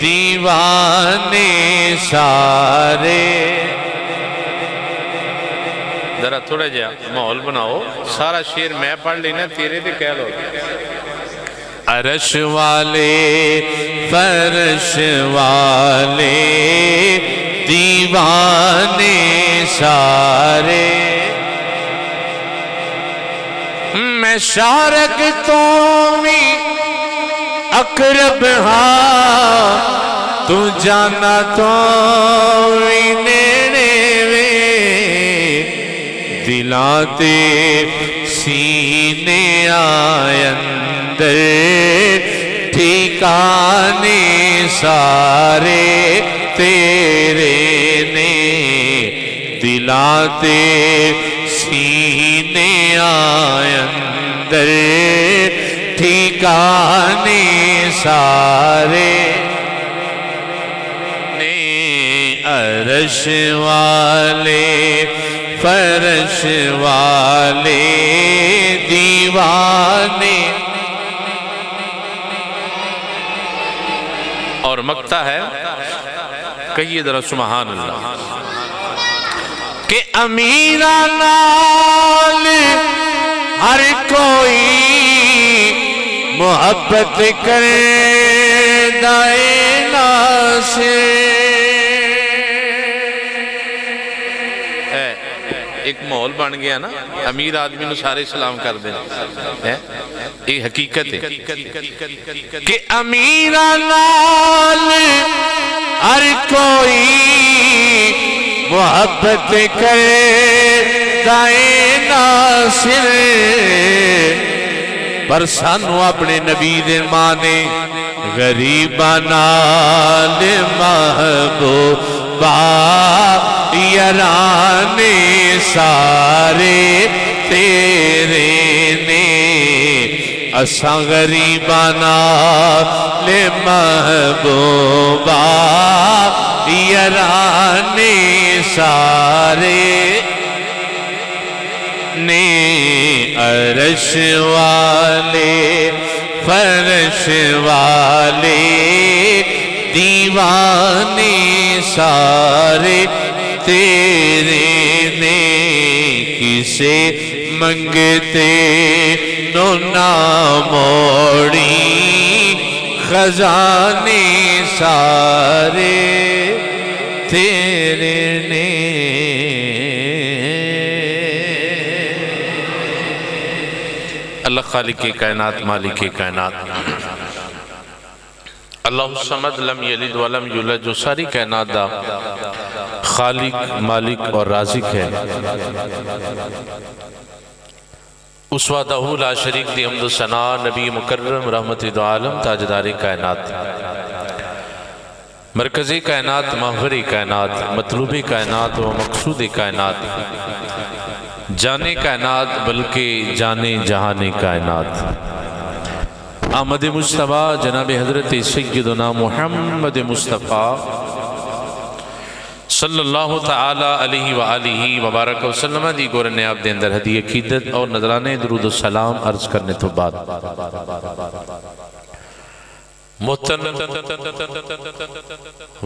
دیوانے سارے. ذرا تھوڑا جا ماحول بناؤ. سارا شعر میں پڑھ لینا تیرے تے کہہ لو. عرش والے فرش والے دیوانے سارے. میں شارک تو بھی اقرب ہاں تو جانا تو بھی نیڑے وے. دلاں تے سینے آئے اندر ٹھکانے سارے تیرے نے. دلاں تے سینے آئے اندر ٹھکانے سارے نے. عرش والے فرش والے دیوانے. اور مقطع ہے کہیے ذرا سبحان اللہ. کہ امیران نال ہر کوئی محبت کرے دائے ناصر. ایک ماحول بن گیا نا. امیر آدمی نو سارے سلام کر دیں. یہ حقیقت ہے کہ امیران نال ہر کوئی محبت کرے دائے ناصر. پر سانو اپنے نبی دے مانے غریباں نال محبوبہ یارانے سارے تیرے نے. اساں غریباں نال محبوبہ یارانے سارے نے. عرش والے فرش والے دیوانے سارے تیرے نے. کسے منگتے نو نہ موڑی خزانے سارے تیرے نے. اللہ خالق کائنات مالک کائنات اللہ الصمد لم یلد ولم یولد جو ساری کائنات دا خالق مالک اور رازق ہے. اس وحدہ لا شریک دی حمد و ثنا نبی مکرم رحمت دو عالم تاجدار کائنات مرکزی کائنات محوری کائنات مطلوبی کائنات و مقصود کائنات جانے کائنات بلکہ جانے جہان کائنات. آمد مصطفیٰ جناب حضرت سیدنا محمد مصطفیٰ صلی اللہ تعالی علیہ وآلہ وبارک وسلم دی گورنے آپ دے اندر ہدی عقیدت اور نظرانے درود و سلام عرض کرنے تو بعد محترم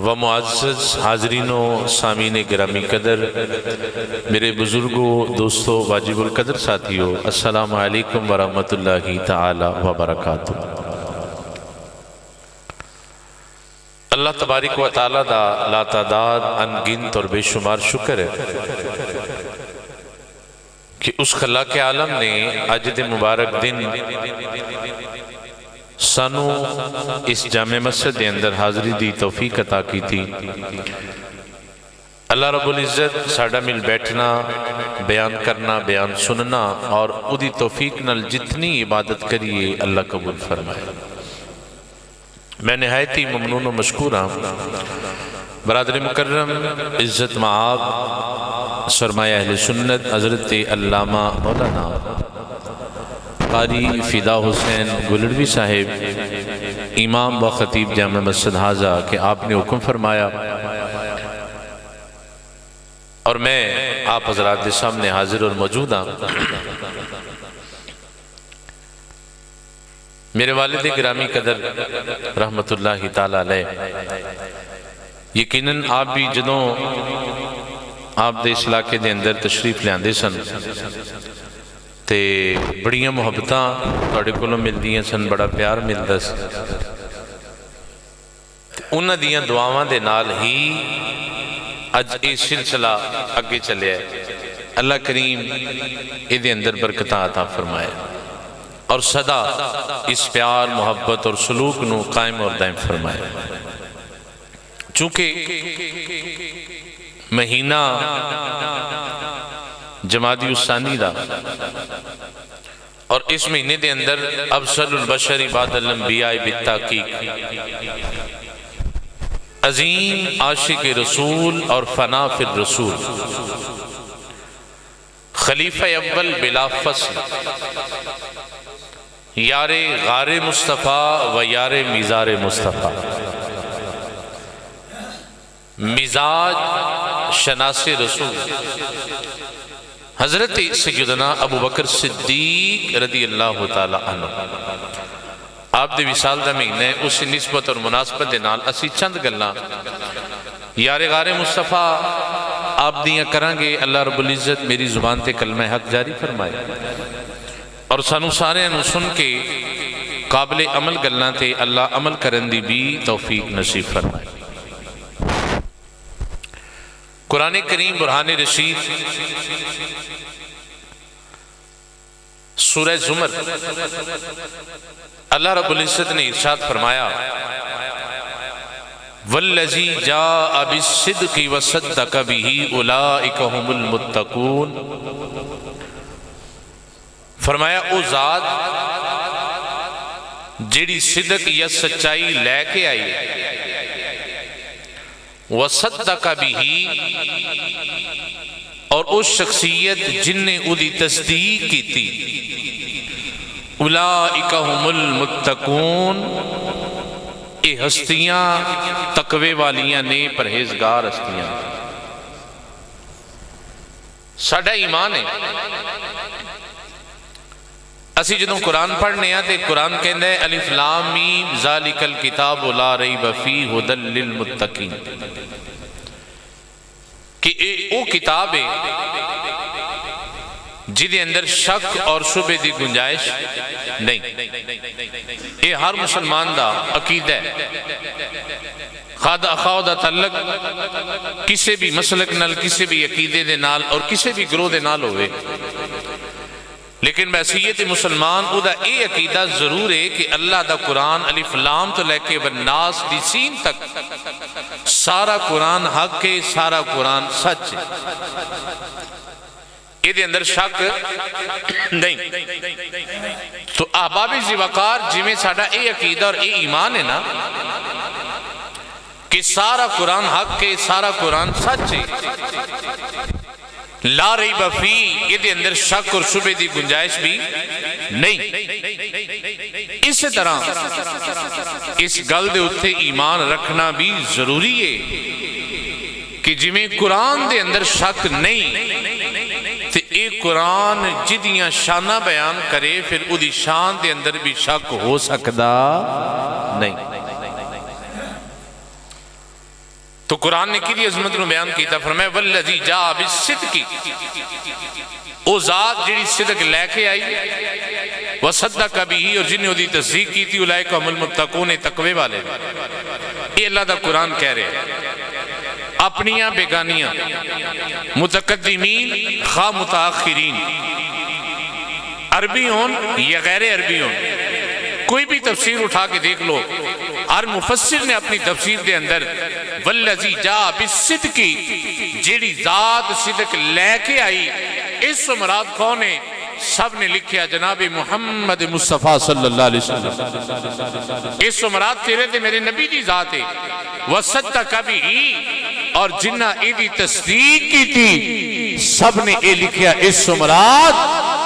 و معزز حاضرین و سامعین گرامی قدر میرے بزرگوں دوستوں واجب القدر ساتھیوں السلام علیکم ورحمۃ اللہ تعالی وبرکاتہ. اللہ تبارک و تعالی دا لا تعداد انگنت اور بے شمار شکر ہے کہ اس خلاق عالم نے آج دے مبارک دن سانو اس جامع مسجد دے اندر حاضری دی توفیق عطا کی تھی. اللہ رب العزت ساڑھا مل بیٹھنا بیان کرنا بیان سننا اور ادھی توفیق نال جتنی عبادت کریے اللہ قبول فرمائے. میں نہایت ہی ممنون و مشکور ہوں برادر مکرم عزت معاب سرمایہ اہل سنت حضرت علامہ مولانا قاری فدا حسین گلڑوی صاحب امام و خطیب جامع مسجد حاضہ کہ آپ نے حکم فرمایا اور میں آپ حضرات کے سامنے حاضر اور موجود ہوں میرے والد گرامی قدر رحمت اللہ تعالی علیہ، یقیناً آپ بھی جدوں آپ دے اس علاقے دے اندر تشریف لیاندے سن تے بڑیاں محبتاں تواڈے کولوں ملدیاں سن، بڑا پیار ملدا سی، انہاں دیاں دعاواں دے نال ہی اج یہ سلسلہ اگے چلے ہے۔ اللہ کریم اے دے اندر برکتاں عطا فرمائے اور سدا اس پیار محبت اور سلوک نو قائم اور دائم فرمائے۔ چونکہ مہینہ جمادی الثانی دا اور اس مہینے دے اندر افضل البشر بعد الانبیاء بالتحقیق عظیم عاشق رسول اور فنا فی الرسول خلیفہ اول بلا فصل یار غار مصطفیٰ و یار میزار مصطفیٰ، مزاج شناس رسول حضرت سیدنا ابو بکر صدیق رضی اللہ تعالی عنہ، آپ دے وصال دا مہینے اس نسبت اور مناسبت دے نال اسی چند گلاں یار غار مصطفیٰ آپ دیاں کران گے۔ اللہ رب العزت میری زبان تے کلمہ حق جاری فرمائے اور سانو سارے انو سن کے قابل عمل گلاں تے اللہ عمل کرن دی بھی توفیق نصیب فرمائے۔ قرآن کریم برہان رشید سورہ زمر اللہ رب العزت نے ارشاد فرمایا والذی جاء بالصدق وصدق به اولئک هم المتقون، فرمایا او ذات جیڑی صدق یا سچائی لے کے آئی وصدق به، اور اس شخصیت جن نے اودی تصدیق کی تھی، اولئک هم المتقون، اے ہستیاں تقوی والیاں نے، پرہیزگار ہستیاں۔ ساڈا ایمان ہے، اسی جدوں قرآن پڑھنے ہیں تے قرآن کہندہ ہے الف لام میم ذالک الکتاب لا ریب فیہ ھدی للمتقین، کہ او کتاب ہے جدے اندر شک اور شبہ دی گنجائش نہیں۔ یہ ہر مسلمان دا عقیدہ ہے، خواہ دا تعلق کسی بھی مسلک نال، کسی بھی عقیدے دے نال اور کسی بھی گروہ دے نال ہوئے، لیکن بحیثیت مسلمان او دا اے عقیدہ ضرور ہے کہ اللہ دا قرآن الف لام تو لے کے والناس دی سین تک سارا قرآن حق ہے، سارا قرآن سچ ہے، یہ دے اندر شک نہیں۔ تو احباب ذی وقار جی میں ساڑھا اے عقیدہ اور اے ایمان ہے نا کہ سارا قرآن حق ہے، سارا قرآن سچ ہے، لا ریب فی، یہ دے اندر شک اور شبہ دی گنجائش بھی نہیں۔ اس طرح اس گل دے اتھے ایمان رکھنا بھی ضروری ہے کہ جی میں قرآن دے اندر شک نہیں تے اے قرآن جدیاں شانہ بیان کرے پھر او دی شان دے اندر بھی شک ہو سکدا نہیں۔ تو قرآن نے کی عظمت نو بیان کیتا، فرمایا والذی جاء بالصدق، او ذات جڑی صدق لے کے آئی، وصدق به، اور جن نے دی تصدیق کی تھی، اولئک هم المتقون، تقوی والے۔ یہ اللہ دا قرآن کہہ رہے ہیں، اپنیاں بیگانیاں، متقدمین خواہ متاخرین، عربی ہون یا غیر عربی ہون، کوئی بھی تفسیر اٹھا کے دیکھ لو، ہر مفسر نے اپنی تفسیر دے اندر والذی جاء بالصدق، جیڑی ذات صدق لے کے آئی، اس مراد کون ہے؟ سب نے لکھیا جناب محمد مصطفیٰ صلی اللہ علیہ وسلم، اس مراد تیرے دے میرے نبی دی ذات ہے۔ وصدق به، اور جنہ ایدی تصدیق کی تھی سب نے اے لکھیا اس مراد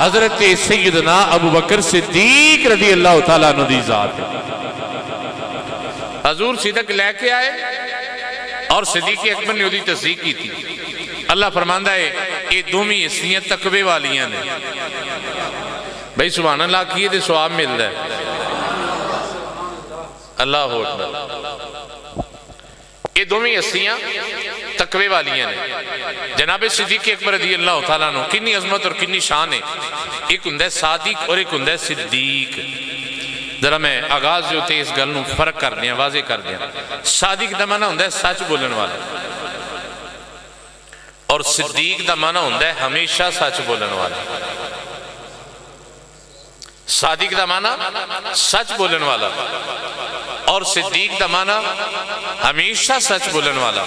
حضرت سیدنا ابو بکر صدیق رضی اللہ تعالیٰ عنہ دی ذات ہے۔ حضور صدق لے کے آئے اور صدیق اکبر نے دی تصدیق کی تھی۔ اللہ فرماندہ ہے یہ دومی حصیاں تقوی والیاں نے۔ بھئی سبحان اللہ کیے دے سواب مل رہا ہے۔ اللہ اکبر. یہ دونوں ہستیاں تقوی والیاں نے. جناب صدیق اکبر رضی اللہ تعالیٰ عنہ کنی عظمت اور کنی شان ہے. ایک ہندہ صادق اور ایک ہندہ صدیق. ذرا میں آغاز جو تے اس گل نو فرق کر دیا، واضح کر دیا. صادق دا معنی ہندہ سچ بولن والا، اور صدیق دا معنی ہندہ ہمیشہ سچ بولن والا. صادق دا معنی سچ بولن والا، اور صدیق دا معنی ہمیشہ سچ بولن والا.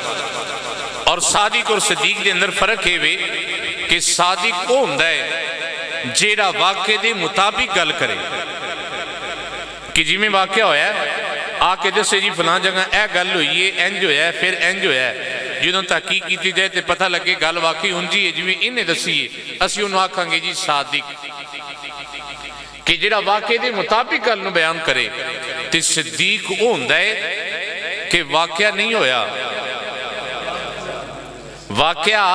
اور صادق اور صدیق دے اندر فرق ہے وے کہ صادق وہ ہوندا ہے جیڑا واقعے دے مطابق گل کرے. کہ جی میں واقعہ ہویا ہے آ کے دسے جی فلاں جگہ اے گل ہوئی ہے، انج ہویا ہے، پھر انج ہویا ہے. جدوں تحقیق کیتی جائے تے پتہ لگے گل واقعی ہونجی ہے جی میں انہیں دسی ہے، اسی انہوں آکھاں گے جی صادق. کہ جڑا واقعے دے مطابق گل نو بیان کرے. تے صدیق وہ ہوندا ہے کہ واقعہ نہیں ہویا، واقعہ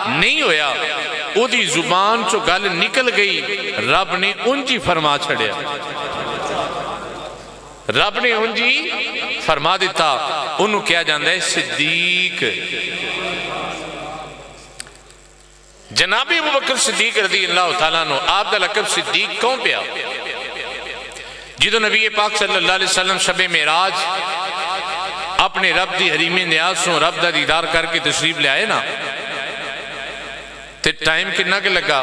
نہیں ہویا، او دی زبان چو گل نکل گئی، رب نے انجی فرما چھڑیا، رب نے انجی فرما دیتا. انہوں کیا جاندہ ہے صدیق. جناب ابو بکر صدیق رضی اللہ تعالیٰ عنہ آپ دا لقب صدیق کون پیا؟ جدو نبی پاک صلی اللہ علیہ وسلم شب معراج اپنے رب دی حریم نیاز سوں رب دا دیدار کر کے تشریف لے آئے نا، تے ٹائم کنا کے لگا.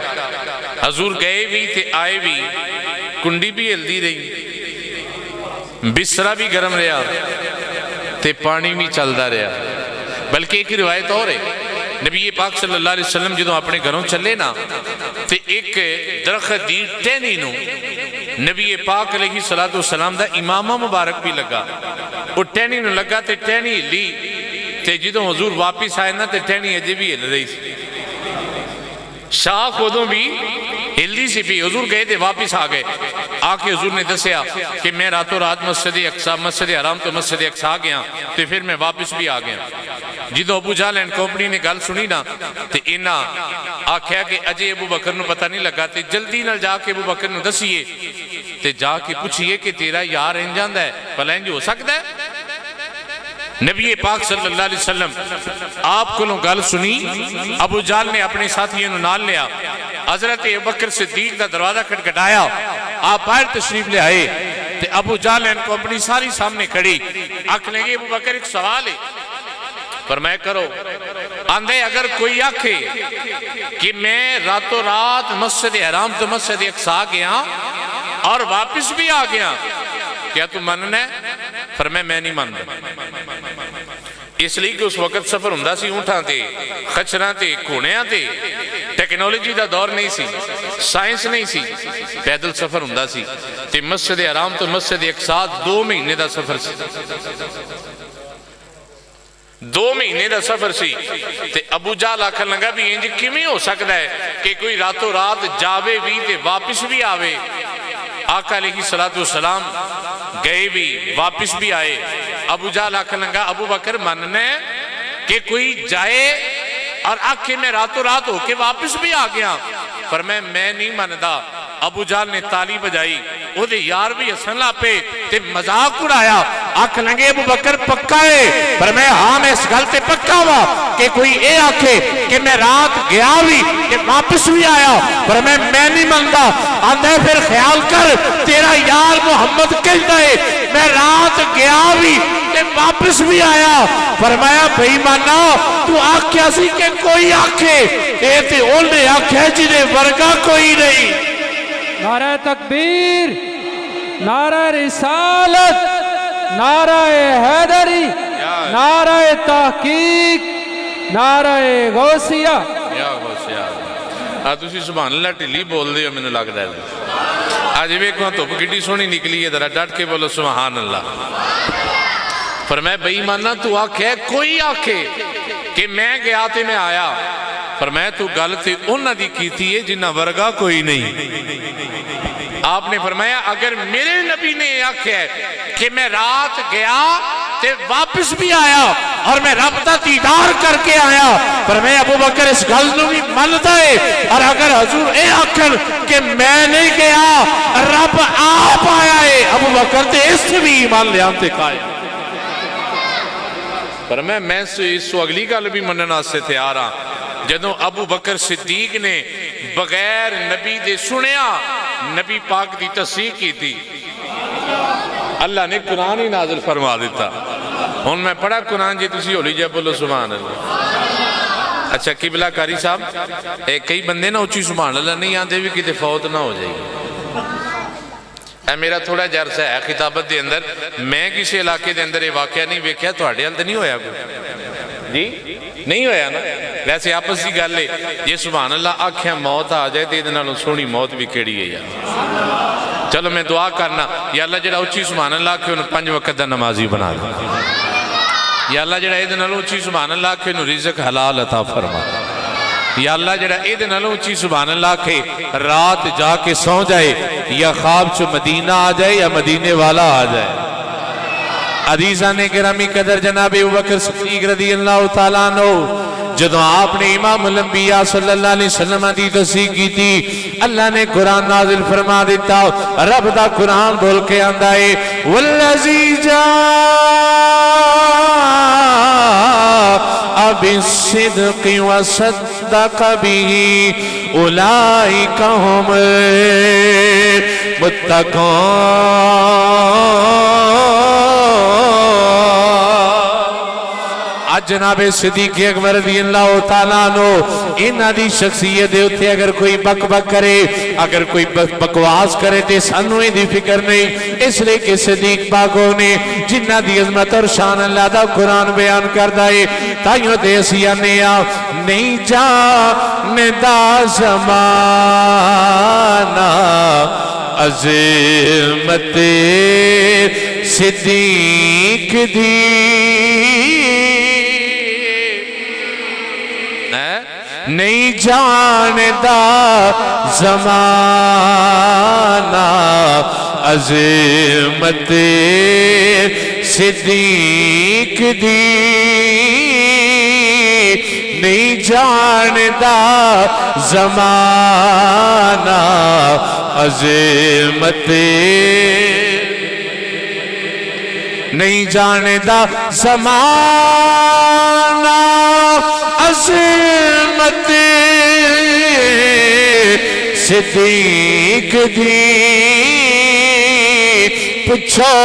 حضور گئے بھی تے آئے بھی، کنڈی بھی ہلدی رہی، بسرا بھی گرم رہا تے پانی بھی چلدا رہا. بلکہ ایک روایت اور ہے، نبی پاک صلی اللہ علیہ وسلم جدوں اپنے گھروں چلے نا تے ایک درخت دی ٹہنی نو نبی پاک علیہ السلام دا امامہ مبارک بھی لگا. وہ ٹہنی نو لگا تے ٹہنی ہلی تے جدوں حضور واپس آئے نا تے ٹہنی اجے بھی ہل رہی سی، شاخ ادوں بھی ہلدی سی پی. حضور گئے تے واپس آ گئے. آ کے حضور نے دسیا کہ میں راتوں رات مسجد اقصی، مسجد حرام تو مسجد اقصی گیا تے پھر میں واپس بھی آ گیا. جدو ابو جہل اینڈ کمپنی نے گل سنی نا تے انہاں آکھیا کہ اجے ابو بکر نو پتہ نہیں لگا تے جلدی نال جا کے ابو بکر نو دسیے تے جا کے پوچھئے کہ تیرا یار انج جاندا ہے، بھلا انج ہو سکتا ہے؟ نبی پاک صلی اللہ علیہ وسلم آپ کو گل سنی. ابو جہل نے اپنے ساتھیوں نو نال لیا. حضرت ابو بکر صدیق دا دروازہ کھٹکھٹایا، آپ باہر تشریف لے آئے تے ابو جہل اینڈ کمپنی ساری سامنے کھڑی. آکھ لیں گے ابو بکر ایک سوال ہے. فرمایا کرو. آندھے اگر کوئی آکھے کہ میں راتوں رات مسجد حرام تو مسجد اقصی گیا اور واپس بھی آ گیا، کیا تم مننا ہے؟ فرمایا میں نہیں مانتا. اس لیے کہ اس وقت سفر ہوندا سی اونٹاں تے، خچراں تے، گھوڑیاں تے. ٹیکنالوجی دا دور نہیں سی، سائنس نہیں سی، پیدل سفر ہوندا سی. تے مسجد حرام تو مسجد اقصی 2 مہینے دا سفر سی، 2 مہینے دا سفر سی. تے ابو جہل آکھن لگا بھی انج کیویں ہو سکتا ہے کہ کوئی راتوں رات جاوے بھی تے واپس بھی آوے؟ آقا علیہ السلام گئے بھی واپس بھی آئے. ابو جہل آکھن لگا ابو بکر ماننا ہے کہ کوئی جائے اور آکھے میں راتوں رات ہو کے واپس بھی آ گیا؟ فرمایا میں نہیں ماندا. ابو جہل نے تالی بجائی، وہ دے یار بھی ہسن لا پے تے مذاق اڑایا. آکھ لگے ابو بکر پکا ہے؟ فرمایا ہاں میں اس گل تے پکا ہوا کہ کوئی اے آکھے کہ میں رات گیا بھی کہ واپس بھی آیا. فرمایا میں نہیں ماندا. آندھے پھر خیال کر تیرا یار محمد کہتا ہے میں رات گیا بھی کہ واپس بھی آیا. فرمایا بھئی مانا تو آکھیا سی کہ کوئی آکھے، اے تے انہیں آکھے جنہیں ورگا کوئی نہیں. نعرہ تکبیر، نعرہ رسالت، نعرہ حیدری، نعرہ تحقیق، نعرہ غوثیہ. یا غوثیہ تسی سبحان اللہ ٹھلی بول دے ہو. میں نے لگ دے آج ویکھو تو کڈی سونی نکلی ہے، ذرا ڈٹ کے بولو سبحان اللہ. فرمایا بے ایمانہ تو آکھے کوئی آکھے کہ میں گیا تے میں آیا. فرمایا تو گل تے انہاں دی کیتی ہے جنہاں ورگا کوئی نہیں. آپ نے فرمایا اگر میرے نبی نے آکھے کہ میں رات گیا تے تے واپس بھی آیا اور میں رب دا دیدار کر کے آیا، پر میں ابو بکر اس گل نو بھی منتا ہے، اور اگر حضور اے آکھن کہ میں نہیں گیا رب آپ آیا ہے، ابو بکر تے اس سے بھی ایمان لے آنتے قائم۔ پر میں اس اگلی گل بھی مننا سے تیار ہاں، جدوں ابو بکر صدیق نے بغیر نبی دے سنیا نبی پاک دی تصدیق کی تھی، اللہ نے قرآن ہی نازل فرما دیتا۔ ہن میں پڑھا قرآن جی تسی ہولی جا بولو سبحان اللہ۔ اچھا قبلہ کاری صاحب، کئی بندے نہ اچھی سبحان اللہ نہیں آتے بھی کتے فوت نہ ہو جائے گی۔ اے میرا تھوڑا جرسہ ہے خطابت دے اندر، میں کسی علاقے دے اندر یہ واقعہ نہیں ویکھیا، تہاڈے حال تے نہیں ہویا کوئی؟ جی نہیں ہویا نا؟ ویسے آپس کی گل ہے، یہ سبحان اللہ آنکھیں موت آ جائے تے ادھے نالوں سونی موت بھی کیڑی ہے یار۔ چلو میں دعا کرنا، یا اللہ جڑا اچھی سبحان اللہ کہ انہوں 5 وقت دا نمازی بنا دے، یا اللہ جڑا ادھے نالوں اچھی سبحان اللہ کہ انہوں رزق حلال عطا فرما دے، یا اللہ جڑا ادھے نالوں اچھی سبحان اللہ کہ رات جا کے سو جائے، یا خواب چو مدینہ آ جائے یا مدینے والا آ جائے۔ عزیزان گرامی قدر جناب ابوبکر صدیق رضی اللہ تعالیٰ عنہ، جدوں آپ نے امام الانبیاء صلی اللہ علیہ وسلم دی تصدیق کی تھی، اللہ نے قرآن نازل فرما دیتا، رب دا قرآن بول کے آندا ہے والذی جاء بالصدق وصدق به اولئک هم آج جناب صدیق اکبر رضی اللہ تعالیٰ عنہ انہاں دی شخصیت دے اتھے اگر کوئی بک بک کرے، اگر کوئی بکواس کرے تے سانوں دی فکر نہیں، اس لئے کہ صدیق پاکوں نے جنہ دی عظمت اور شان اللہ دا قرآن بیان کردہ ہے، تائیوں تے سیانے آ نہیں جانے دا زمانہ عظمت صدیق دی نہیں جاندا زمانہ عظمت صدیق دی، نہیں جاندا زمانہ عظمت، نہیں جاندا زمانہ عظمت صدیق دی، پوچھو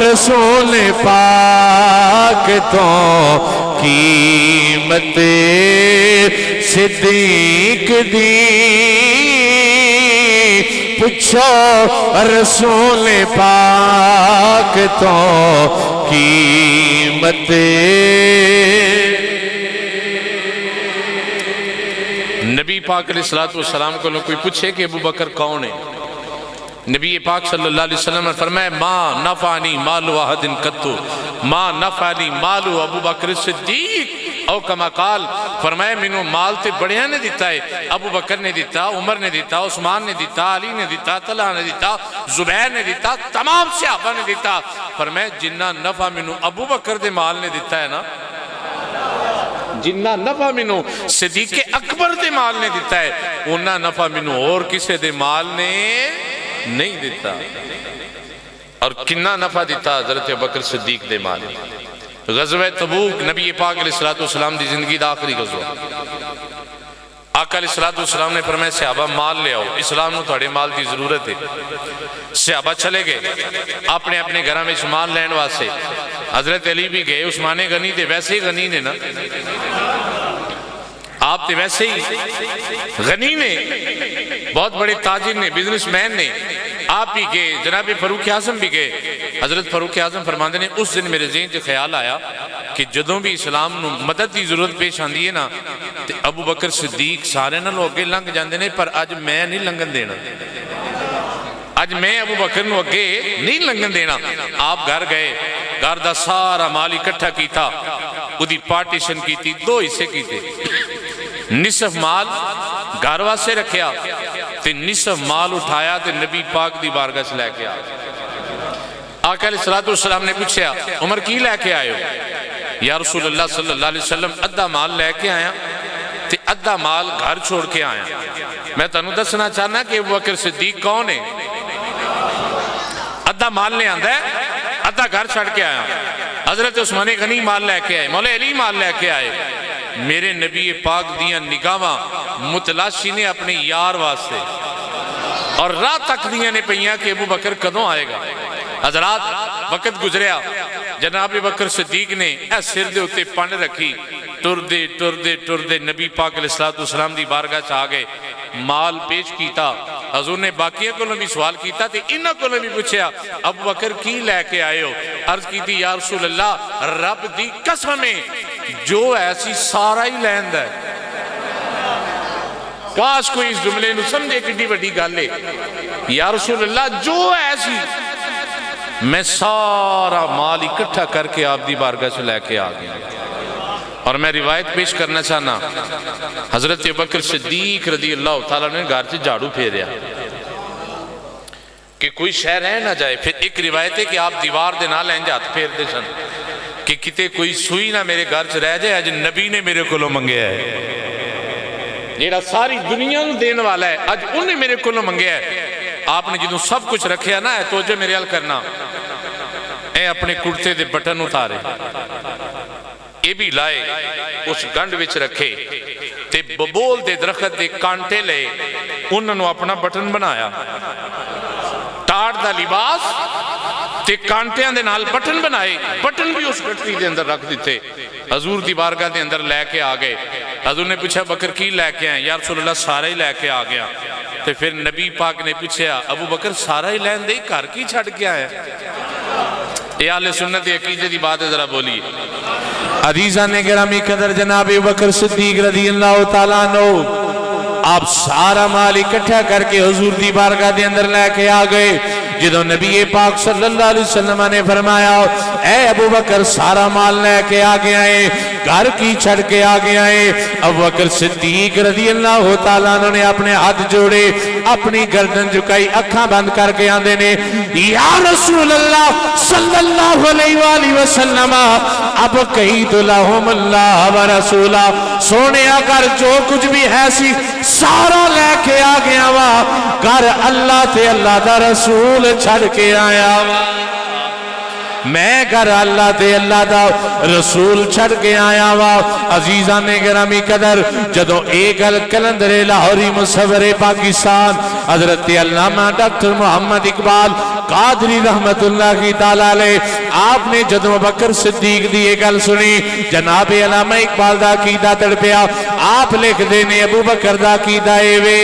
رسول پاک تو قیمت صدیق دی، پوچھو رسول پاک تو قیمت۔ نبی پاک علیہ السلام کو کوئی پوچھے کہ ابو بکر کون ہے، نبی پاک صلی اللہ علیہ وسلم نے فرمایا ما نفعنی مال احد قط، ما نفعنی مال ابو بکر صدیق، او کما قال، فرمایا مینوں مال تے بڑیاں نے دیتا ہے، ابو بکر نے دیتا، عمر نے دیتا، عثمان نے دیتا، علی نے دیتا، طلحہ نے دیتا، زبیر نے دیتا، تمام صحابہ نے دیتا، فرمایا جنہ نفع مینوں ابو بکر دے مال نے دیتا ہے نا، جنہ نفع منو صدیق اکبر دے مال نے دیتا ہے، انہا نفع منو اور کسے دے مال نے نہیں دیتا۔ اور کنہ نفع دیتا حضرت ابوبکر صدیق دے مال۔ غزوہ تبوک نبی پاک علیہ السلام دی زندگی دا آخری غزوہ، آقا علیہ السلام نے فرمایا صحابہ مال لے آؤ، اسلام نو تھوڑے مال دی ضرورت ہے۔ صحابہ چلے گئے اپنے اپنے گھراں وچ مال لین واسطے، حضرت علی بھی گئے، عثمان غنی تھے، ویسے ہی غنی نے نا، آپ تے ویسے ہی غنی نے، بہت بڑے تاجر نے، بزنس مین نے، آپ بھی گئے، جناب فاروق اعظم بھی گئے۔ حضرت فاروق اعظم فرماندے نے اس دن میرے ذہن سے خیال آیا کہ جدوں بھی اسلام نو مدد دی ضرورت پیش آندی ہے نا، تے ابو بکر صدیق سارے نہ لوگے لنگ جاندے نے، پر اج میں نہیں لنگن دینا، اج میں ابو بکر نو اگے نہیں لنگن دینا۔ آپ گھر گئے، گھر دا سارا مال اکٹھا کیتا، اودی پارٹیشن کیتی، 2 حصے کیتے، نصف مال گھر واسے رکھیا تے نصف مال اٹھایا تے نبی پاک دی بارگاہ سے لے کے آیا۔ آقا علیہ السلام نے پوچھا عمر کی لے کے آئے ہو؟ یا رسول اللہ صلی اللہ علیہ وسلم ادھا مال لے کے آیا تے ادھا مال گھر چھوڑ کے آیا۔ میں تانوں دسنا چاہنا کہ ابو بکر صدیق کون ہے؟ ادھا مال لے آندہ ہے، ادھا گھر چھڑ کے آیا۔ حضرت عثمان غنی مال لے کے آئے، مولا علی مال لے کے آئے۔ میرے نبی پاک دیاں نگاہاں متلاشی نے اپنے یار واسطے اور راہ تک دیاں نے پہیاں کہ ابو بکر کدوں آئے گا۔ حضرات وقت گزریا، جناب بکر صدیق نے اے سر دے ہوتے پن رکھی، ٹر دے نبی پاک علیہ السلام دی بارگاہ چاہ گئے، مال پیش کیتا۔ حضور نے باقیہ کو بھی سوال کیتا تھے، انہاں کو بھی پوچھیا ابو بکر کی لے کے آئے ہو؟ عرض کی تھی یا رسول اللہ رب دی قسم ہے جو ایسی سارا ہی لیند ہے۔ کاش کوئی اس جملے نو سمجھے کتنی بڑی گل ہے۔ یا رسول اللہ جو ایسی میں سارا مال اکٹھا کر کے آپ دی بارگاہ سے لے کے آ گیا۔ اور میں روایت پیش کرنا چاہنا، حضرت ابوبکر صدیق رضی اللہ تعالیٰ نے گھر سے جھاڑو پھیریا کہ کوئی شے رہ نہ جائے۔ پھر ایک روایت ہے کہ آپ دیوار دے نال لیں ہاتھ پھیر دے سن کہ کتے کوئی سوئی نہ میرے گھر سے رہ جائے، آج نبی نے میرے کو منگیا ہے، جیڑا ساری دنیا نو دین والا ہے، آج انہیں میرے کو منگیا ہے۔ آپ نے جنہوں سب کچھ رکھیا نا ہے تو جو میرے حل کرنا اے اپنے کرتے دے بٹن اتارے، اے بھی لائے اس گنڈ وچ رکھے تے ببول دے درخت دے کانٹے لے انہوں اپنا بٹن بنایا، ٹاڑ دا لباس تے کانٹیاں دے نال بٹن بنائے، بٹن بھی اس گٹری دے اندر رکھ دیتے۔ حضور دی بارگاہ دے اندر لے کے آگئے۔ حضور نے پوچھا بکر کی لے کے آئے؟ یا رسول اللہ سارا ہی لے کے آ گیا۔ تو پھر نبی پاک نے پوچھا ابو بکر سارا ہی لین دے گھر کی چھڑ کے آیا؟ اے اہل سنت عقیدے دی بات ہے، ذرا بولی۔ عزیزان نے گرامی قدر جناب ابو بکر صدیق رضی اللہ تعالیٰ عنہ آپ سارا مال اکٹھا کر کے حضور دی بارگاہ دے اندر لے کے آ گئے۔ جدو نبی پاک صلی اللہ علیہ وسلم نے فرمایا اے ابو بکر سارا مال لے کے آگے آئے، گھر کی چھڑ کے آگے آئے، ابو بکر صدیق رضی اللہ تعالیٰ عنہ نے اپنے ہاتھ جوڑے، اپنی گردن جھکائی، اکھاں بند کر کے آندے نے یا رسول اللہ صلی اللہ علیہ وآلہ وسلم اب قید لہم اللہ و رسولہ، سونے اگر جو کچھ بھی ہے سی سارا لے کے آگے آوا، گھر اللہ تے اللہ دا رسول چھڑ کے آیا وا، میں گھر اللہ تے اللہ دا رسول چھڑ کے آیا وا۔ عزیزان گرامی قدر جدو ایک کلندر لاہوری مصور پاکستان حضرت علامہ ڈاکٹر محمد اقبال قادری رحمت اللہ کی تعالیٰ علیہ آپ نے جدو بکر صدیق دی ایک گل سنی، جناب علامہ اقبال دا عقیدہ تڑپیا، آپ لکھ دینے ابو بکر دا عقیدہ اے وے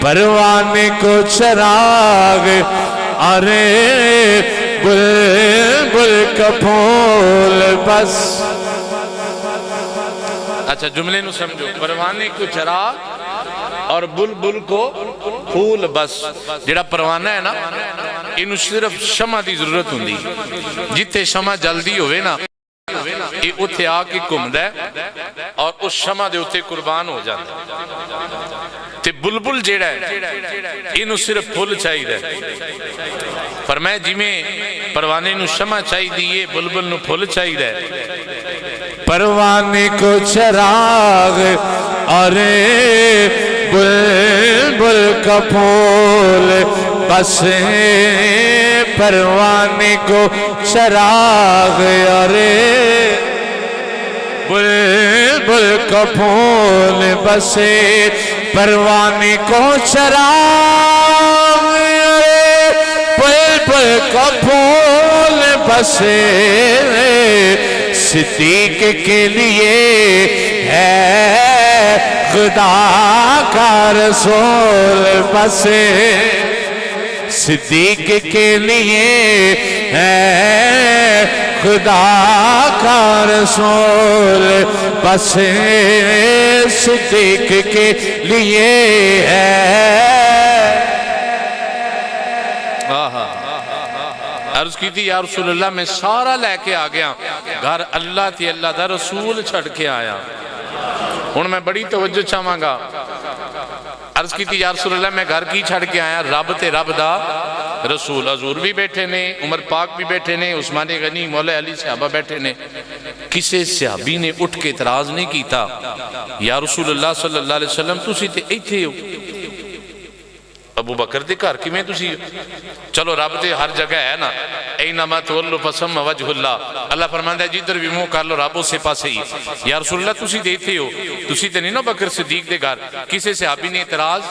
پروانے کو چراغ ارے بلبل کا پھول بس۔ اچھا جملے نو سمجھو، پروانے کو چراغ اور بلبل کو پھول بس۔ جڑا پروانہ ہے نا انہوں صرف شمع دی ضرورت ہوندی، جتے شمع جلدی ہوئے نا یہ اتھے آکے کمد ہے اور اس شمع دے اتھے قربان ہو جاتا۔ تے بلبل جیڑا ہے انہوں صرف پھول چاہی دے، فرمائے جی میں پروانے نو شمع چاہی دیئے، بلبل نو پھول چاہی دے۔ پروانے کو چراغ اور بلبل کا پھول بس، پروانے کو چراغ اور بلبل کا پھول بس، پروانے کو چراغ بلبل کا پھول بس، صدیق کے لیے ہے خدا کا رسول بس، صدیق کے لیے ہے خدا کا رسول بس، صدیق کے لیے ہے۔ عرض کی تھی یا رسول اللہ میں سارا لے کے آ گیا، گھر اللہ تے اللہ دا رسول چھڑ کے آیا۔ ہن میں بڑی توجہ چاہواں گا، عرض کی تھی یا رسول اللہ میں گھر کی چھڑ کے آیا، رب تے رب دا رسول حضور بھی بیٹھے نے، عمر پاک بھی بیٹھے نے، عثمان غنی، مولا علی صحابہ بیٹھے نے، کسی صحابی نے اٹھ کے اعتراض نہیں کیتا یا رسول اللہ صلی اللہ علیہ وسلم تسی تے ایتھے ہو، ابو بکر دے گھر کیویں تسی، چلو رب تے ہر جگہ ہے نا، اینما تولوا فثم وجہ اللہ، اللہ فرماندا ہے جدھر بھی منہ کر لو رب اسے پاسے ہی، یا رسول اللہ تسی تے ایتھے ہو، تسی تے نہیں نا بکر صدیق دے گھر، کسی صحابی نے اعتراض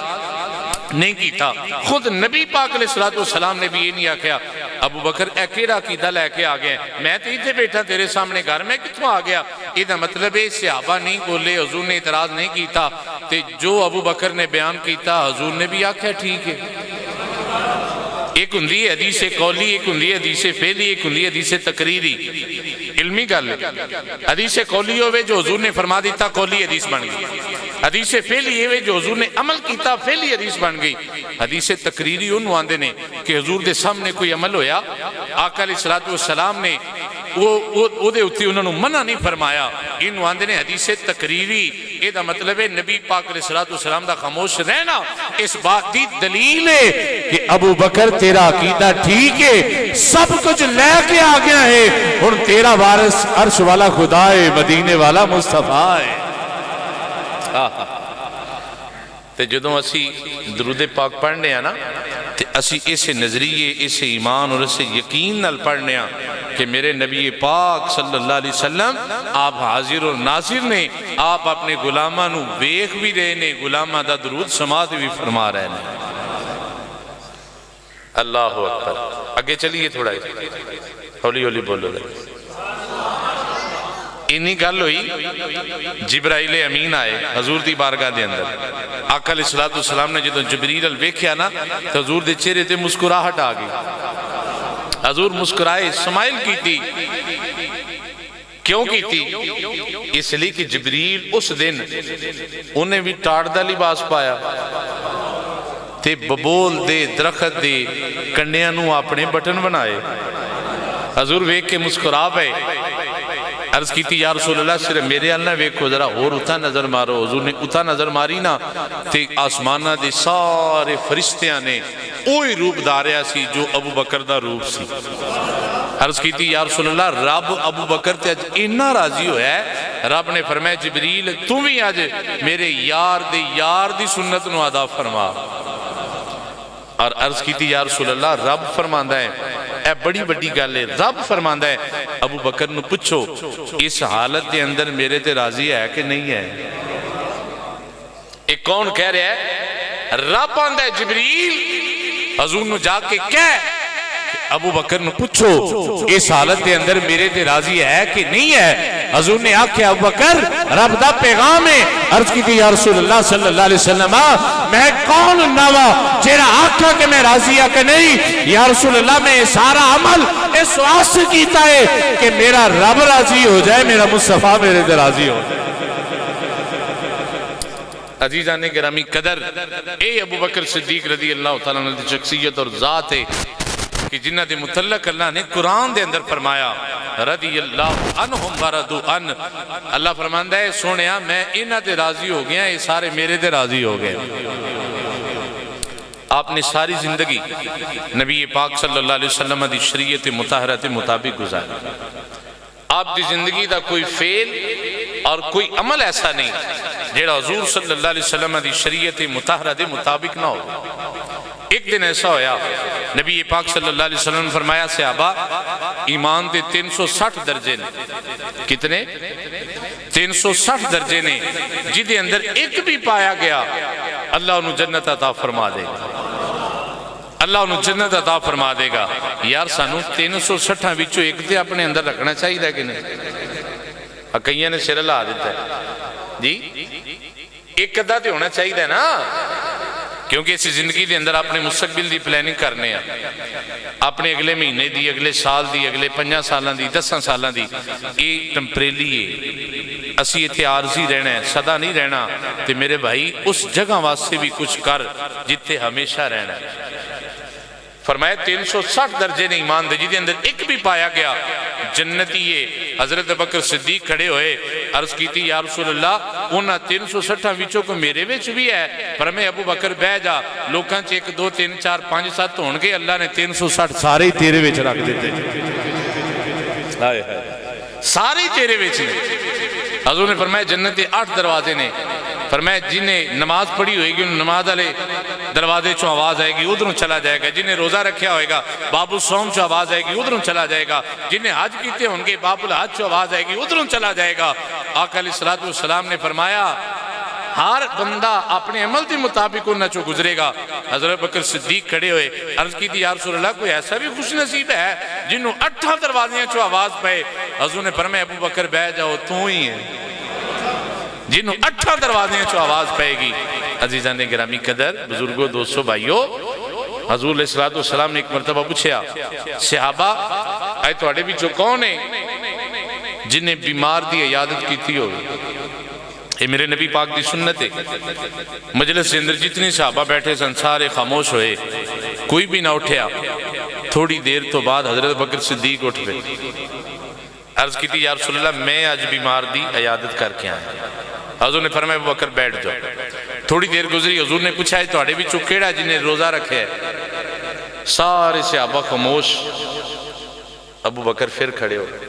نہیں کیتا، خود نبی پاک علیہ السلام نے بھی یہ نہیں آکھیا ابو بکر اے کیڑا عقیدہ لے کے آ گیا، میں تے ایتھے بیٹھا تیرے سامنے گھر میں کتوں آ گیا، یہ مطلب ہے صحابہ نہیں بولے، حضور نے اعتراض نہیں کیتا، تے جو ابو بکر نے بیان کیتا حضور نے بھی آکھیا ٹھیک ہے۔ ایک ہندی حدیث قولی، ایک ہندی حدیث فعلی، ایک ہندی حدیث تقریری، علمی گل ہے۔ حدیث قولی ہوئے جو حضور نے فرما دیتا قولی حدیث بن گئی، حدیث فعلی ہوئے جو حضور نے عمل کیتا فعلی حدیث بن گئی، حدیث تقریری انہوں آندے نے کہ حضور دے سامنے کوئی عمل ہویا، آقا علیہ السلام نے وہ دے اتی انہوں نے منع نہیں فرمایا، انہوں آندے نے حدیث تقریری، یہ دا مطلب ہے نبی پاک علیہ السلام دا خاموش رہنا اس بات دی دلیل ہے کہ ابو بکر تیرا عقیدہ ٹھیک ہے، سب کچھ لے کے آ گیا ہے، اور تیرا وارث عرش والا خدا ہے، مدینے والا مصطفیٰ ہے۔ تے جدوں اسی درود پاک پڑھنے ہیں نا تے اسی اسے نظریے، اسے ایمان اور اسے یقین نال پڑھنے ہیں کہ میرے نبی پاک صلی اللہ علیہ وسلم آپ حاضر اور ناظر نے، آپ اپنے غلاماں نو ویکھ بھی رہے نے، غلاماں دا درود سماعت بھی فرما رہے ہیں۔ اللہ اکبر، آگے چلیے تھوڑا ہولی ہولی بولو رہے۔ انہی گل ہوئی جبرائیل امین آئے حضور دی بارگاہ دے اندر، آقا علیہ السلام نے جدوں جبریل ویکھیا نا تو حضور دے چہرے تے مسکراہٹ آ گئی، حضور مسکرائے، سمائل کی تھی، کیوں کی تھی؟ اس لیے کہ جبریل اس دن انہیں بھی ٹاڑ دا لباس پایا تے ببول دے درخت دے کنڈیاں نو اپنے بٹن بنائے، حضور ویکھ کے مسکرا پے، عرض کی تھی یا رسول اللہ صرف میرے اللہ ویکھو ذرا اور اتھا نظر مارو، حضور نے اتھا نظر ماری نا تے آسمانہ دے سارے فرشتیاں نے اوہی روپ داریا سی جو ابو بکر دا روپ سی۔ عرض کی تھی یا رسول اللہ رب ابو بکر تے آج اتنا راضی ہویا ہے، رب نے فرمایا جبریل تم بھی آج میرے یار دی سنت نو ادا فرما، اور عرض کی تھی یا رسول اللہ رب فرماندہ ہے، اے بڑی بڑی گل ہے، رب فرماندہ ہے ابو بکر نو پچھو اس حالت دے اندر میرے تے راضی ہے کہ نہیں ہے؟ ایک کون کہہ رہا ہے؟ رب آندہ ہے جبریل حضور نو جا کے کہہ ابو بکر نو پچھو اس حالت دے اندر میرے تے راضی ہے کہ نہیں ہے؟ حضور نے آکھے ابو بکر رب دا پیغام ہے، عرض کی تھی یا رسول اللہ صلی اللہ علیہ وسلم میں کون نوا جیرا آکھا کہ میں راضی ہے کہ نہیں؟ یا رسول اللہ میں سارا عمل اس واسطے کیتا ہے کہ میرا رب راضی ہو جائے، میرا مصطفیٰ میرے تے راضی ہو جائے۔ عزیزان گرامی قدر، اے ابو بکر صدیق رضی اللہ تعالیٰ عنہ دی شخصیت اور ذات ہے کہ جنہ دے متعلق اللہ نے قرآن دے اندر فرمایا رضی اللہ عنہم وردو ان، اللہ فرماندہ ہے سونیا میں انہ دے راضی ہو گیا، یہ سارے میرے دے راضی ہو گئے۔ آپ نے ساری زندگی نبی پاک صلی اللہ علیہ وسلم دی شریعت مطہرہ مطابق گزاری، آپ دی زندگی دا کوئی فعل اور کوئی عمل ایسا نہیں جیڑا حضور صلی اللہ علیہ وسلم دی شریعت مطہرہ دے مطابق نہ ہو۔ ایک دن ایسا ہویا نبی پاک صلی اللہ علیہ وسلم نے فرمایا صحابہ ایمان دے 360 درجے نے، کتنے؟ 360 درجے نے، جدے اندر ایک بھی پایا گیا اللہ انہوں جنت عطا فرما دے گا، اللہ انہوں جنت عطا فرما دے گا۔ یار سانو 360 وچوں ایک تے اپنے اندر رکھنا چاہیے دا کہ نہیں؟ کئیاں نے سر اللہ دیتا ہے جی، ایک ادا تے ہونا چاہیے نا، کیونکہ اسی زندگی دے اندر اپنے مستقبل دی پلاننگ کرنے ہیں، اپنے اگلے مہینے دی، اگلے سال دی، اگلے 5 سالاں دی، 10 سالاں دی، یہ ٹمپریلی ہے، اسی اتھے عارضی رہنا ہے، صدا نہیں رہنا، تے میرے بھائی اس جگہ واسطے بھی کچھ کر جتے ہمیشہ رہنا ہے۔ فرمایا 360 درجے نے ایمان دے جدے اندر ایک بھی پایا گیا جنتی ہے۔ حضرت بکر صدیق کھڑے ہوئے، عرض کی تھی یا رسول اللہ انہاں 360 وچوں کو میرے وچ بھی ہے، پر میں ابو بکر بہ جا، لوکاں چ 1 2 3 4 5 7 ہون گے، اللہ نے 360 سارے ہی تیرے وچ رکھ دیتے، سارے ہی تیرے وچ نے۔ حضور نے فرمایا جنت کے 8 دروازے نے، فرمایا جنہیں نماز پڑھی ہوئے گی نماز والے دروازے چوں آواز آئے گی ادھروں چلا جائے گا، جنہیں روزہ رکھیا ہوئے گا باب الصوم چوں آواز آئے گی ادھروں چلا جائے گا، جنہیں حج کیتے ہوں گے باب الحج چوں آواز آئے گی ادھروں چلا جائے گا۔ آقا علیہ السلام نے فرمایا ہر بندہ اپنے عمل کے مطابق انہاں چوں گزرے گا۔ حضرت بکر صدیق کھڑے ہوئے، عرض کی تھی یا رسول اللہ کوئی ایسا بھی خوش نصیب ہے جنہوں 8 دروازیاں چوں آواز پائے؟ حضور نے فرمایا ابو بکر بہ جاؤ تو ہی ہے جنہوں 8 دروازیاں چوں آواز پائے گی۔ عزیزان گرامی قدر، بزرگوں، دوستوں، بھائیوں، حضور علیہ السلام نے ایک مرتبہ پوچھا صحابہ آئے تواڈے وچوں کون ہے جنہیں بیمار دی عیادت کیتی ہو؟ یہ میرے نبی پاک دی سنت ہے۔ مجلس کے اندر جتنی صحابہ بیٹھے سن سارے خاموش ہوئے، کوئی بھی نہ اٹھیا۔ تھوڑی دیر تو بعد حضرت بکر صدیق اٹھ گئے، عرض کی تھی یا رسول اللہ میں آج بیمار دی عیادت کر کے آیا۔ حضور نے فرمایا ابو بکر بیٹھ جاؤ۔ تھوڑی دیر گزری، حضور نے پوچھا ہے تواڈے وچوں کیڑا جنہیں روزہ رکھے ہے؟ سارے صحابہ خاموش۔ ابو بکر پھر کھڑے ہو گئے،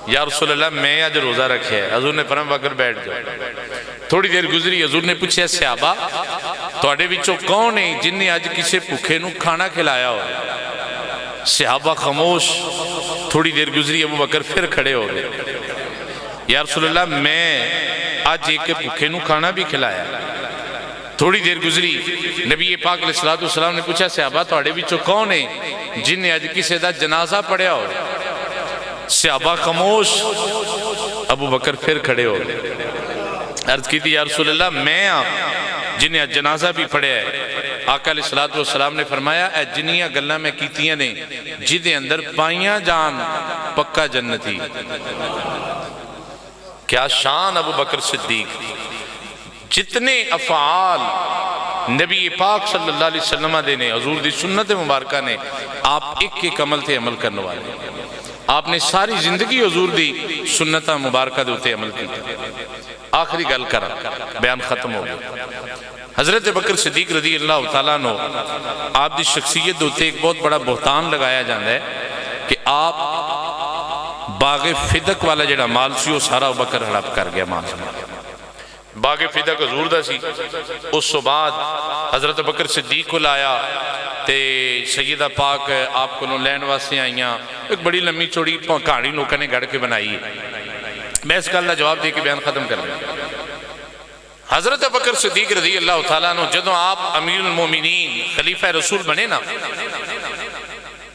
یا رسول اللہ میں آج روزہ رکھے ہے۔ حضور نے فرمایا بکر بیٹھ جاؤ۔ تھوڑی دیر گزری، حضور نے پوچھا صحابہ تواڈے وچوں کون ہے جنہیں آج کسی بھوکے نو کھانا کھلایا ہو؟ صحابہ خاموش۔ تھوڑی دیر گزری، ابو بکر پھر کھڑے ہو گئے، یا رسول اللہ میں آج ایک بھوکے نو کھانا بھی کھلایا۔ تھوڑی دیر گزری، نبی پاک علیہ السلام نے پوچھا صحابہ تواڈے وچوں کون ہے جنہیں آج کسی دا جنازہ پڑھیا ہو؟ صحابہ خاموش۔ ابو بکر پھر کھڑے ہو گئے، عرض کی تھی یا رسول اللہ میں جنہیں جنازہ بھی پڑھیا ہے۔ آقا علیہ السلام نے فرمایا اے جنیاں گلاں میں کیتیاں نے جدے اندر پائیاں جان پکا جنتی۔ کیا شان ابو بکر صدیق! جتنے افعال نبی پاک صلی اللہ علیہ وسلم نے حضور دی سنت مبارکہ نے آپ ایک عمل تے عمل کرنے والے، آپ نے ساری زندگی حضور دی سنت مبارکہ دے اتے عمل کی۔ آخری گل کر بیان ختم ہو گیا۔ حضرت بکر صدیق رضی اللہ تعالیٰ عنہ آپ دی شخصیت دے اتے ایک بہت بڑا بہتان لگایا جاندہ ہے کہ آپ باغ فدق والا جڑا مال سی وہ سارا ابو بکر ہڑپ کر گیا مال سے۔ باغ فدق حضور دا سی، اس تو بعد حضرت بکر صدیق کو لایا تے سیدہ پاک آپ کو لین واسطے آئیاں، ایک بڑی لمبی چوڑی کہانی لوگوں نے گڑھ کے بنائی ہے۔ میں اس گل کا جواب دے کے بیان ختم کر رہا ہوں۔ حضرت بکر صدیق رضی اللہ تعالیٰ عنہ جدوں آپ امیر المومنین خلیفہ رسول بنے نا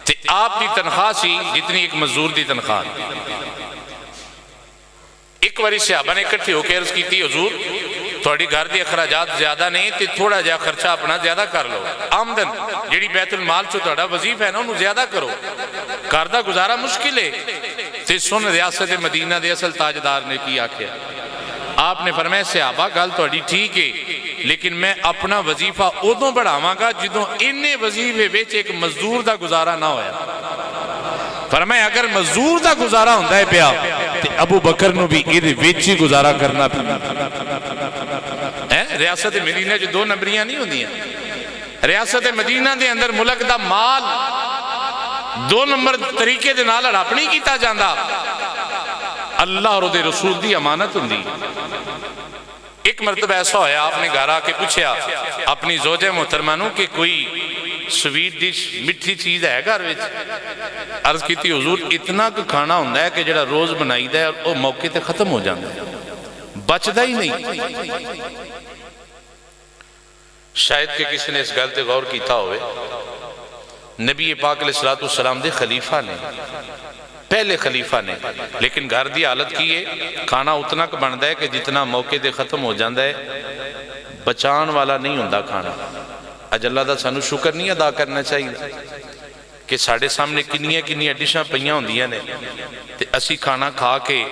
تے آپ دی تنخواہ سی جتنی ایک مزدور دی تنخواہ۔ ایک واری صحابہ نے اکٹھے ہو کے عرض کی تھی حضور تھوڑی گھر دی اخراجات زیادہ نہیں تے تھوڑا جا خرچہ اپنا زیادہ کر لو، آمدن جیڑی بیت المال چو تھوڑا وظیف ہے نا انہوں زیادہ کرو، کردہ گزارا مشکل ہے۔ تے سن ریاست مدینہ دے اصل تاجدار نے کی آکھیا، آپ نے فرمایا صحابہ گل تھوڑی ٹھیک ہے لیکن میں اپنا وظیفہ ادوں بڑھاواں گا جدوں انہیں وظیفے وچ ایک مزدور دا گزارا نہ ہویا۔ فرمایا اگر مزدور دا گزارا ہوندہ ہے پیا تے ابو بکر نو بھی ادھے وچ ہی گزارا کرنا پیا۔ ریاست مدینہ جو 2 نمبریاں نہیں ہوندی ہیں، ریاست مدینہ دے اندر ملک دا مال 2 نمبر طریقے دے نال ہڑپ نہیں کیتا جاندا، اللہ اور دے رسول دی امانت ہوندی۔ ایک مرتبہ ایسا ہویا آپ نے گھر آ کے پوچھا اپنی زوجہ محترمہ نو کہ کوئی سویٹ ڈش مٹھی چیز ہے گھر وچ؟ عرض کی تھی حضور اتنا کہ کھانا ہوندہ ہے کہ جڑا روز بنائی دا ہے اور موقع تے ختم ہو جاندہ ہے، بچدا ہی نہیں۔ شاید کہ کسی نے اس گل تے غور کیتا ہوئے، نبی پاک علیہ السلام دے خلیفہ نے، پہلے خلیفہ نے، لیکن گھر دی حالت کی ہے کھانا اتنا کہ بندہ ہے کہ جتنا موقع دے ختم ہو جاندہ ہے، بچان والا نہیں ہوندہ کھانا۔ اج اللہ دا سانو شکر نہیں ادا کرنا چاہیے کہ ساڑھے سامنے کنیاں ڈشاں پہیاں ہوندیاں نے تے اسی کھانا کھا کے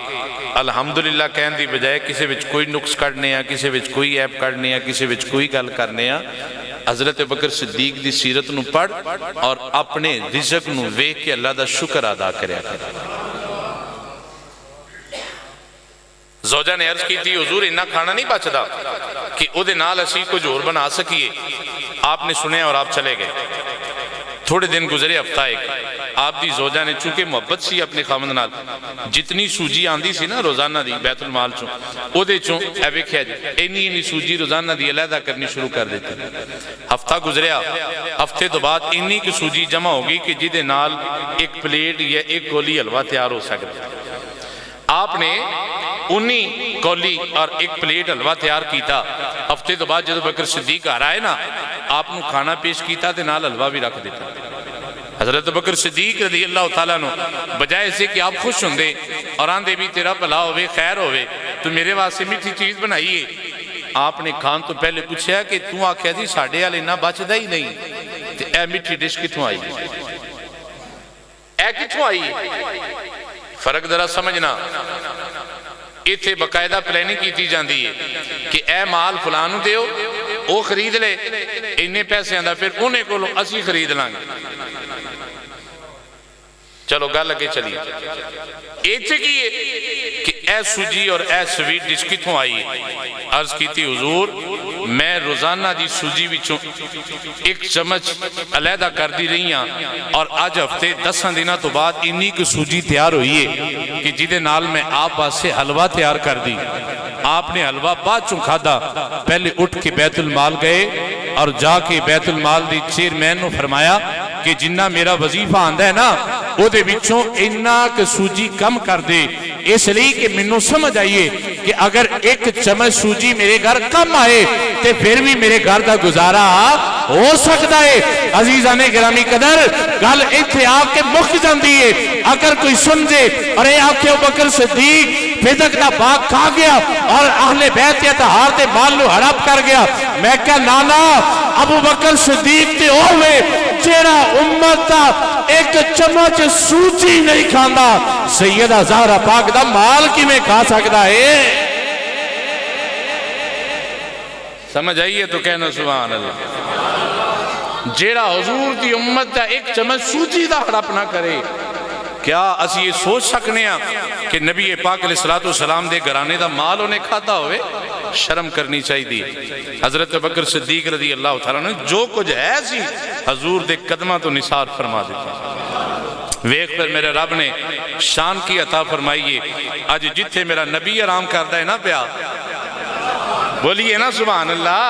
الحمدللہ کہن دی بجائے کسی وچ کوئی نقص کرنے ہیں، کسی وچ کوئی عیب کرنے ہیں، کسی وچ کوئی گل کرنے ہیں۔ حضرت بکر صدیق دی سیرت نو پڑھ اور اپنے رزق نو ویکھ کے اللہ دا شکر ادا کریا کرے۔ زوجہ نے عرض کی تھی حضور اتنا کھانا نہیں بچتا کہ او دے نال اسی کچھ اور بنا سکیے. آپ نے سنیا اور آپ چلے گئے. تھوڑے دن گزرے، ہفتہ ایک، آپ دی زوجہ نے چونکہ محبت سی اپنے خامد نال جتنی سوجی آندی سی نا روزانہ دی بیت المال چوں او دے چوں اے ویکھیا جی اینی سوجی روزانہ دی علیحدہ کرنی شروع کر دیتی. ہفتہ گزریا، ہفتے تو بعد اینی کی سوجی جمع ہوگی کہ جدے نال ایک پلیٹ یا ایک کولی حلوہ تیار ہو سکتا. آپ نے انہی کولی اور ایک پلیٹ حلوہ تیار کیتا. ہفتے تو بعد جدو بکر صدیق آ رہا ہے نا، آپ نے کھانا پیش کیتا تے نال حلوہ بھی رکھ دیتا. حضرت بکر صدیق رضی اللہ تعالیٰ عنہ بجائے سے کہ آپ خوش ہوندے اور آندے بھی تیرا بھلا ہوئے خیر ہوئے تو میرے واسطے میٹھی چیز بنائیے، آپ نے کھان تو پہلے پوچھا کہ تو آکھیا جی ساڑھے والے نہ بچدا ہی نہیں، تے اے میٹھی ڈش کتوں آئی، اے کتوں آئی؟ فرق ذرا سمجھنا. ایتھے باقاعدہ پلاننگ کیتی جاندی ہے کہ اے مال فلانوں دیو، وہ خرید لے، انہیں پیسے آندہ پھر انہیں کو لو اسی خرید لانگے. چلو گل لگے چلیے. ایتھے کیے کہ اے سوجی اور اے سویٹ ڈش کتوں آئی؟ عرض کی تھی حضور میں روزانہ دی سوجی وچوں ایک چمچ علیحدہ کر دی رہی ہاں اور آج ہفتے 10 دنوں تو بعد انہی کی سوجی تیار ہوئی ہے کہ جدے نال میں آپ واسطے حلوہ تیار کر دی. آپ نے حلوہ بعد چوں کھادا، پہلے اٹھ کے بیت المال گئے اور جا کے بیت المال دی چیئرمین نے فرمایا کہ جنہ میرا وظیفہ آندہ ہے نا او دے بچوں انہا کہ سوجی کم کر دے، اس لیے کہ منوں سمجھ آئیے کہ اگر ایک چمچ سوجی میرے گھر کم آئے تے پھر بھی میرے گھر دا گزارا ہو سکتا ہے. عزیزان گرامی قدر گل ایتھے آپ کے مخ جاندی ہے. اگر کوئی سمجھے اور اے آکھے ابو بکر صدیق فدق دا باغ کھا گیا اور اہل بیت یا تہار دے مال نو ہڑپ کر گیا، میں کہا نانا ابو بکر صدیق تے ہوئے جیڑا امت دا ایک چمچ سوجی نہیں کھاندا، سیدہ زہرا پاک دا مال کی میں کھا سکتا ہے. سمجھ آئیے تو کہنا سبحان اللہ. جیڑا حضور دی امت دا ایک چمچ سوجی دا ہڑپ نہ کرے. کیا اسی یہ سوچ سکنے ہیں کہ نبی پاک علیہ السلام دے گھرانے دا مال انہیں کھاتا ہوئے؟ شرم کرنی چاہی دی. حضرت بکر صدیق رضی اللہ تعالیٰ نے جو کچھ ہے سی حضور دے قدمہ تو نثار فرما دیتا. ویک پر میرے رب نے شان کی عطا فرمائیے. آج جتھے میرا نبی آرام کرتا ہے نا پیا، بولیے نا سبحان اللہ،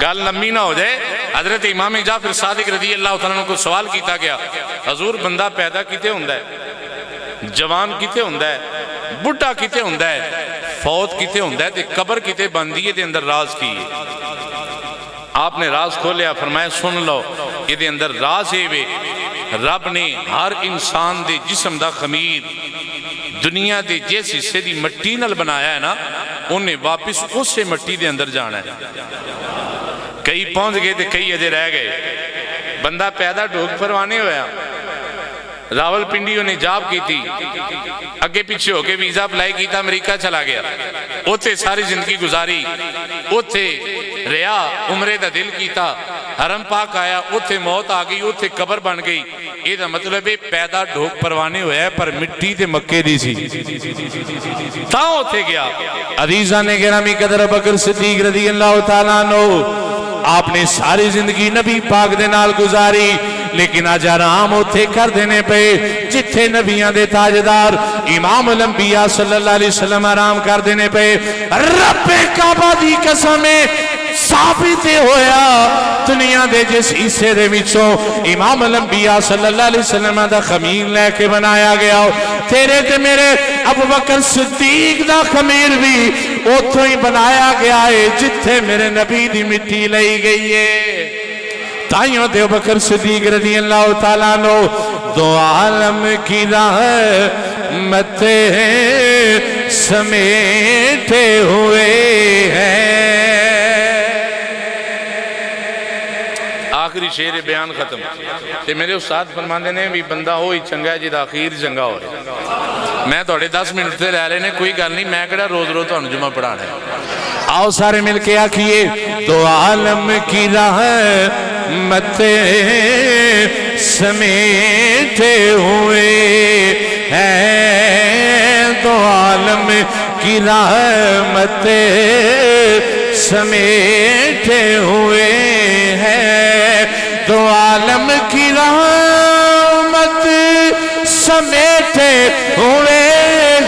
گال لمبی نہ ہو جائے. حضرت امام جعفر صادق رضی اللہ تعالیٰ کو سوال کیتا گیا، حضور بندہ پیدا کیتے ہوندہ ہے، جوان کیتے ہوندہ ہے، بڑھا کیتے ہوندہ ہے، فوت کیتے ہوندہ ہے، تے قبر کیتے بندیے دے اندر راز کیے. آپ نے راز کھولیا، فرمایا سن لو یہ دے اندر راز ہے وے رب نے ہر انسان دے جسم دا خمیر دنیا دے جیس حصے دی مٹی نل بنایا ہے نا، انہیں واپس اس سے مٹی دے اندر جانا ہے. کئی پہنچ گئے تھے، کئی اجے رہ گئے. بندہ پیدا ڈھوک پروانے ہویا، راول پنڈی انہیں جاب کی تھی، اگے پیچھے ہو کے ویزا اپلائی کی تھا، امریکہ چلا گیا. اوتے ساری زندگی گزاری، اوتے ریا عمرے دا دل کی تھا، حرم پاک آیا، اوتے موت آگئی، اوتے قبر بن گئی. یہ دا مطلب ہے پیدا ڈھوک پروانے ہویا ہے پر مٹی دے مکے دی سی تاں ہوتے گیا. عزیزان گرامی قدر بکر صدیق رضی اللہ تعالیٰ عنہ آپ نے ساری زندگی نبی پاک دے نال گزاری، لیکن آج آرام ہوتے کر دینے پہ جتھے نبیان دے تاجدار امام الانبیاء صلی اللہ علیہ وسلم آرام کر دینے پہ رب کعبہ دی قسمیں ثابت ہویا دنیا دے جس حصے دے وچوں امام الانبیاء صلی اللہ علیہ وسلم دا خمیر لے کے بنایا گیا، تیرے تے میرے ابو بکر صدیق دا خمیر بھی اوتھوں ہی بنایا گیا ہے جتھے میرے نبی دی مٹی لئی گئی ہے. تائیوں تے ابو بکر صدیق رضی اللہ تعالیٰ عنہ دو عالم کی رحمتیں سمیٹے ہوئے ہیں. آخری شعر بیان ختم تے میرے استاد فرماندے نے بھی بندہ ہوئی چنگا ہے جدا آخیر چنگا ہو رہے. میں توڑے 10 منٹ سے رہ لینے کوئی گل نہیں، میں کڑا روز روز تو جمعہ پڑھانا ہے. آؤ سارے مل کے آکھیے تو عالم کی رحمتیں سمیٹے ہوئے ہیں، تو عالم کی رحمت سمیٹے ہوئے ہیں، دو عالم کی رحمت سمیٹے ہوئے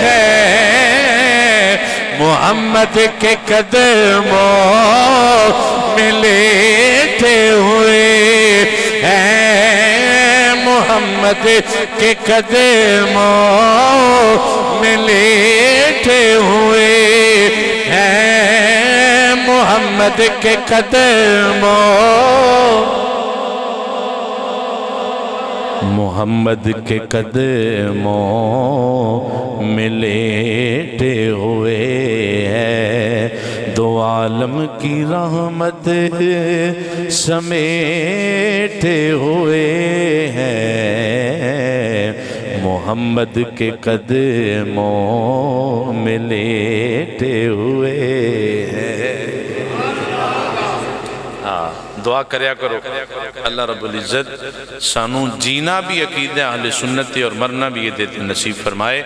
ہیں، محمد کے قدموں میں لیٹے ہوئے ہیں، محمد کے قدموں میں لیٹے ہوئے ہیں، محمد کے قدموں محمد کے قدموں میں لیٹے ہوئے ہیں، دو عالم کی رحمت سمیٹے ہوئے ہیں، محمد کے قدموں میں لیٹے ہوئے ہیں۔ دعا کریا کرو اللہ رب العزت سانو جینا بھی عقیدہ اہل سنت اور مرنا بھی یہ دیتے نصیب فرمائے،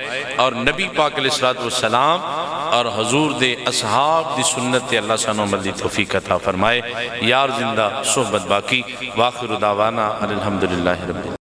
اور نبی پاک علیہ السلام اور حضور دے اصحاب دی سنت اللہ سانو عمل دی توفیق عطا فرمائے۔ یار زندہ صحبت باقی، واخر دعوانا الحمدللہ رب العالمین۔